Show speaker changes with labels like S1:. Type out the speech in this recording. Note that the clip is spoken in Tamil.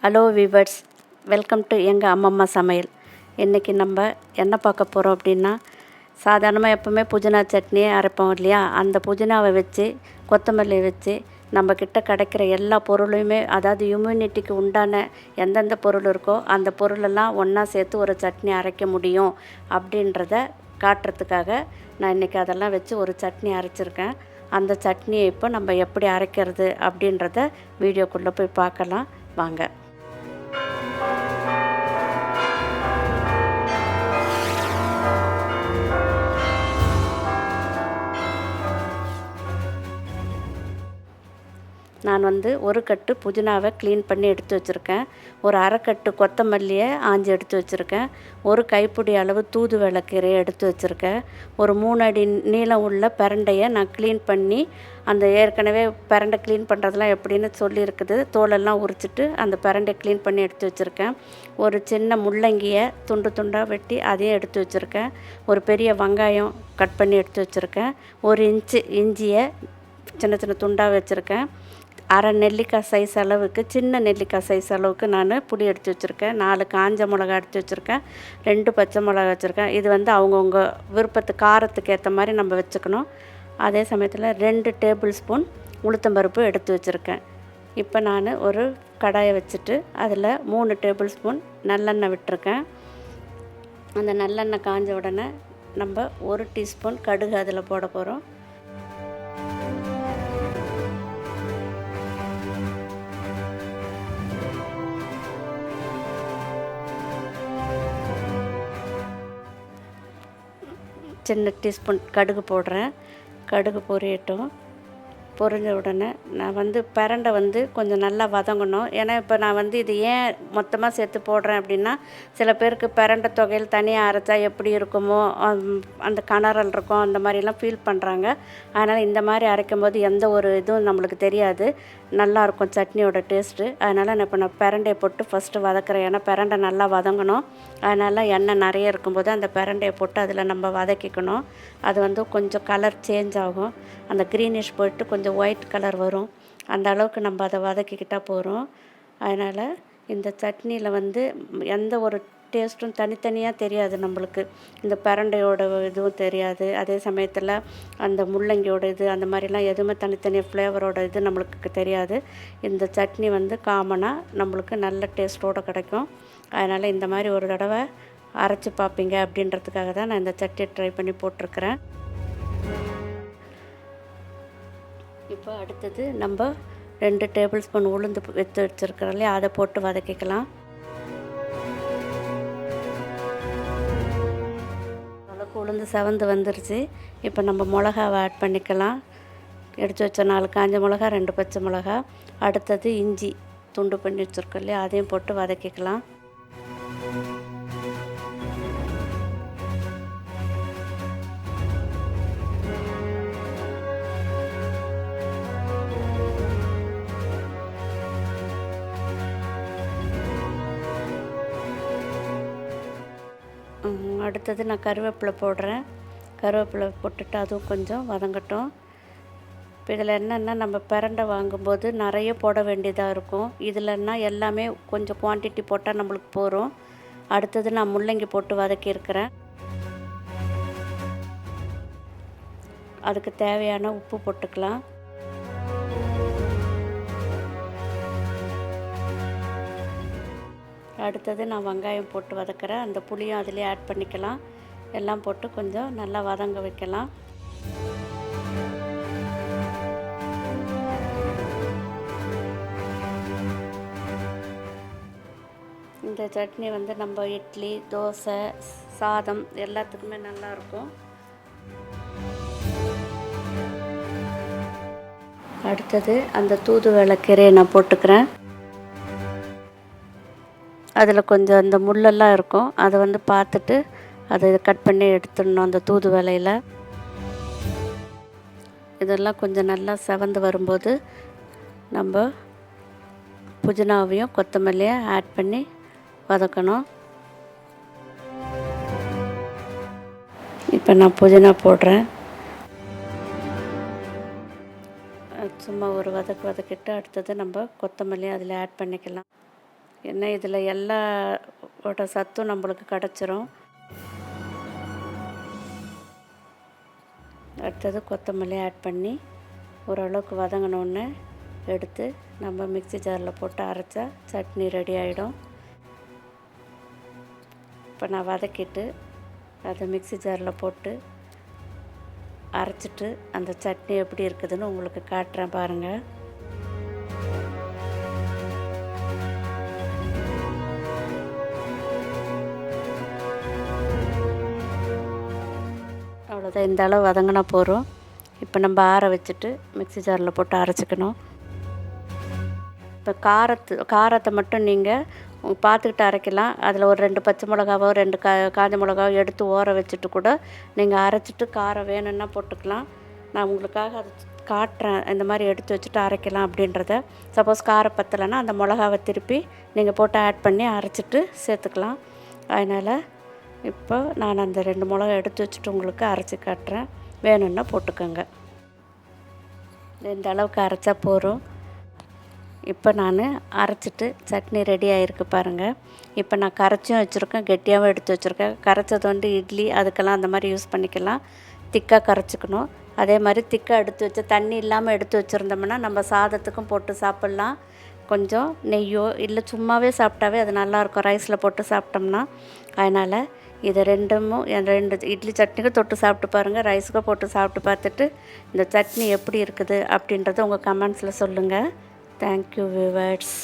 S1: ஹலோ வீவர்ஸ், வெல்கம் டு எங்கள் அம்மம்மா சமையல். இன்றைக்கி நம்ம என்ன பார்க்க போகிறோம் அப்படின்னா, சாதாரணமாக எப்போவுமே புதினா சட்னியே அரைப்போம் இல்லையா? அந்த புதினாவை வச்சு, கொத்தமல்லி வச்சு நம்மக்கிட்ட கிடைக்கிற எல்லா பொருளையுமே, அதாவது இம்யூனிட்டிக்கு உண்டான எந்தெந்த பொருள் இருக்கோ அந்த பொருளெல்லாம் ஒன்றா சேர்த்து ஒரு சட்னி அரைக்க முடியும் அப்படின்றத காட்டுறதுக்காக நான் இன்றைக்கி அதெல்லாம் வச்சு ஒரு சட்னி அரைச்சிருக்கேன். அந்த சட்னியை இப்போ நம்ம எப்படி அரைக்கிறது அப்படின்றத வீடியோக்குள்ளே போய் பார்க்கலாம் வாங்க. நான் ஒரு கட்டு புதினாவை க்ளீன் பண்ணி எடுத்து வச்சுருக்கேன். ஒரு அரைக்கட்டு கொத்தமல்லியை ஆஞ்சி எடுத்து வச்சுருக்கேன். ஒரு கைப்பிடி அளவு தூதுவளை கீரையை எடுத்து வச்சுருக்கேன். ஒரு 3 அடி நீளம் உள்ள பிரண்டையை நான் க்ளீன் பண்ணி, அந்த ஏற்கனவே பிரண்டை க்ளீன் பண்ணுறதுலாம் எப்படின்னு சொல்லியிருக்குது. தோலெல்லாம் உரிச்சிட்டு அந்த பிரண்டையை க்ளீன் பண்ணி எடுத்து வச்சுருக்கேன். ஒரு சின்ன முள்ளங்கியை துண்டு துண்டாக வெட்டி அதையும் எடுத்து வச்சுருக்கேன். ஒரு பெரிய வெங்காயம் கட் பண்ணி எடுத்து வச்சுருக்கேன். 1 இன்ச்சு இஞ்சியை சின்ன சின்ன துண்டாக வச்சுருக்கேன். அரை நெல்லிக்காய் சைஸ் அளவுக்கு, சின்ன நெல்லிக்காய் சைஸ் அளவுக்கு நான் புளி எடுத்து வச்சுருக்கேன். 4 காஞ்ச மிளகா எடுத்து வச்சுருக்கேன். 2 பச்சை மிளகா வச்சுருக்கேன். இது அவங்கவுங்க விருப்பத்து காரத்துக்கு ஏற்ற மாதிரி நம்ம வச்சுக்கணும். அதே சமயத்தில் 2 டேபிள் ஸ்பூன் உளுத்தம்பருப்பு எடுத்து வச்சுருக்கேன். இப்போ நான் ஒரு கடாயை வச்சுட்டு அதில் 3 டேபிள் ஸ்பூன் நல்லெண்ணெய் விட்டுருக்கேன். அந்த நல்லெண்ணெய் காஞ்ச உடனே நம்ம 1 டீஸ்பூன் கடுகு அதில் போட போகிறோம். சின்ன டீஸ்பூன் கடுகு போடுறேன். கடுகு பொரியட்டும். பொரிஞ்ச உடனே நான் பிரண்டை கொஞ்சம் நல்லா வதங்கணும். ஏன்னா இப்போ நான் இது ஏன் மொத்தமாக சேர்த்து போடுறேன் அப்படின்னா, சில பேருக்கு பிரண்டை தொகையில் தனியாக அரைச்சா எப்படி இருக்குமோ, அந்த கனரல் இருக்கும், அந்த மாதிரிலாம் ஃபீல் பண்ணுறாங்க. அதனால் இந்த மாதிரி அரைக்கும் போது எந்த ஒரு இதுவும் நம்மளுக்கு தெரியாது, நல்லாயிருக்கும் சட்னியோட டேஸ்ட்டு. அதனால் நான் பிரண்டையை போட்டு ஃபஸ்ட்டு வதக்குறேன். ஏன்னா பிரண்டை நல்லா வதங்கணும். அதனால் எண்ணெய் நிறைய இருக்கும்போது அந்த பிரண்டையை போட்டு அதில் நம்ம வதக்கிக்கணும். அது கொஞ்சம் கலர் சேஞ்ச் ஆகும். அந்த க்ரீனிஷ் போயிட்டு கொஞ்சம் ஒயிட் கலர் வரும். அந்த அளவுக்கு நம்ம அதை வதக்கிக்கிட்டால் போகிறோம். அதனால் இந்த சட்னியில் எந்த ஒரு டேஸ்ட்டும் தனித்தனியாக தெரியாது நம்மளுக்கு. இந்த பிரண்டையோட இதுவும் தெரியாது. அதே சமயத்தில் அந்த முள்ளங்கியோட இது அந்த மாதிரிலாம் எதுவுமே தனித்தனியாக ஃப்ளேவரோட இது நம்மளுக்கு தெரியாது. இந்த சட்னி காமனாக நம்மளுக்கு நல்ல டேஸ்ட்டோடு கிடைக்கும். அதனால் இந்த மாதிரி ஒரு தடவை அரைச்சி பார்ப்பீங்க அப்படின்றதுக்காக தான் நான் இந்த சட்னியை ட்ரை பண்ணி போட்டிருக்கிறேன். இப்போ அடுத்தது நம்ம 2 டேபிள் ஸ்பூன் உளுந்து எடுத்து வச்சுருக்கிறோம் இல்லையா, அதை போட்டு வதக்கிக்கலாம். அளவுக்கு உளுந்து செவந்து வந்துருச்சு. இப்போ நம்ம மிளகாவை ஆட் பண்ணிக்கலாம். எடுத்து வச்ச 4 காஞ்ச மிளகா, 2 பச்சை மிளகா. அடுத்தது இஞ்சி துண்டு பண்ணி வச்சுருக்கோம் இல்லையா, அதையும் போட்டு வதக்கிக்கலாம். அடுத்தது நான் கருவேப்பிலை போடுறேன். கருவேப்பிலை போட்டுட்டு அதுவும் கொஞ்சம் வதங்கட்டும். இப்போ இதில் என்னென்னா, நம்ம பிரண்டை வாங்கும்போது நிறைய போட வேண்டியதாக இருக்கும். இதில்னா எல்லாமே கொஞ்சம் குவான்டிட்டி போட்டால் நம்மளுக்கு போகும். அடுத்தது நான் முள்ளங்கி போட்டு வதக்கியிருக்கிறேன். அதுக்கு தேவையான உப்பு போட்டுக்கலாம். அடுத்தது நான் வெங்காயம் போட்டு வதக்கிறேன். அந்த புளியும் அதிலே ஆட் பண்ணிக்கலாம். எல்லாம் போட்டு கொஞ்சம் நல்லா வதங்க வைக்கலாம். இந்த சட்னி நம்ம இட்லி, தோசை, சாதம் எல்லாத்துக்குமே நல்லாயிருக்கும். அடுத்தது அந்த தூதுவளை கீரையை நான் போட்டுக்கிறேன். அதில் கொஞ்சம் அந்த முள்ளெல்லாம் இருக்கும், அதை பார்த்துட்டு அதை கட் பண்ணி எடுத்துடணும். அந்த தூதுவளையில் இதெல்லாம் கொஞ்சம் நல்லா செவந்து வரும்போது நம்ம புதினாவையும் கொத்தமல்லியை ஆட் பண்ணி வதக்கணும். இப்போ நான் புதினா போடுறேன். சும்மா ஒரு வதக்கிட்டு அடுத்தது நம்ம கொத்தமல்லி அதில் ஆட் பண்ணிக்கலாம். ஏன்னா இதில் எல்லா சத்தும் நம்மளுக்கு கிடச்சிரும். அடுத்தது கொத்தமல்லி ஆட் பண்ணி ஓரளவுக்கு வதங்கினோடனே எடுத்து நம்ம மிக்ஸி ஜாரில் போட்டு அரைச்சா சட்னி ரெடி ஆகிடும். இப்போ நான் வதக்கிட்டு அதை மிக்ஸி ஜாரில் போட்டு அரைச்சிட்டு அந்த சட்னி எப்படி இருக்குதுன்னு உங்களுக்கு காட்டுறேன் பாருங்கள். அவ்வளோதான், இந்த அளவு வதங்கினா போதும். இப்போ நம்ம ஆற வச்சுட்டு மிக்ஸி ஜாரில் போட்டு அரைச்சிக்கணும். இப்போ காரத்தை மட்டும் நீங்கள் பார்த்துக்கிட்டு அரைக்கலாம். அதில் ஒரு 2 பச்சை மிளகாவோ 2 காஞ்ச மிளகாவோ எடுத்து ஊற வச்சுட்டு கூட நீங்கள் அரைச்சிட்டு காரம் வேணும்னா போட்டுக்கலாம். நான் உங்களுக்காக அதை காட்டுறேன், இந்த மாதிரி எடுத்து வச்சுட்டு அரைக்கலாம் அப்படின்றத. சப்போஸ் காரம் பத்தலைன்னா அந்த மிளகாவை திருப்பி நீங்கள் போட்டு ஆட் பண்ணி அரைச்சிட்டு சேர்த்துக்கலாம். அதனால் இப்போ நான் அந்த 2 மிளகா எடுத்து வச்சுட்டு உங்களுக்கு அரைச்சி காட்டுறேன், வேணும்னா போட்டுக்கோங்க. இந்த அளவுக்கு அரைச்சா போதும். இப்போ நான் அரைச்சிட்டு சட்னி ரெடி ஆகிருக்கு பாருங்கள். இப்போ நான் கரைச்சும் வச்சுருக்கேன், கெட்டியாகவும் எடுத்து வச்சுருக்கேன். கரைச்சது இட்லி அதுக்கெல்லாம் அந்த மாதிரி யூஸ் பண்ணிக்கலாம். திக்காக கரைச்சிக்கணும். அதே மாதிரி திக்காக எடுத்து வச்சு தண்ணி இல்லாமல் எடுத்து வச்சுருந்தோம்னா நம்ம சாதத்துக்கும் போட்டு சாப்பிட்லாம். கொஞ்சம் நெய்யோ இல்லை சும்மாவே சாப்பிட்டாவே அது நல்லாயிருக்கும் ரைஸில் போட்டு சாப்பிட்டோம்னா. அதனால் இதை 2 இட்லி சட்னிக்கும் தொட்டு சாப்பிட்டு பாருங்கள், ரைஸுக்கும் போட்டு சாப்பிட்டு பார்த்துட்டு இந்த சட்னி எப்படி இருக்குது அப்படின்றத உங்கள் கமெண்ட்ஸில் சொல்லுங்கள். Thank you viewers.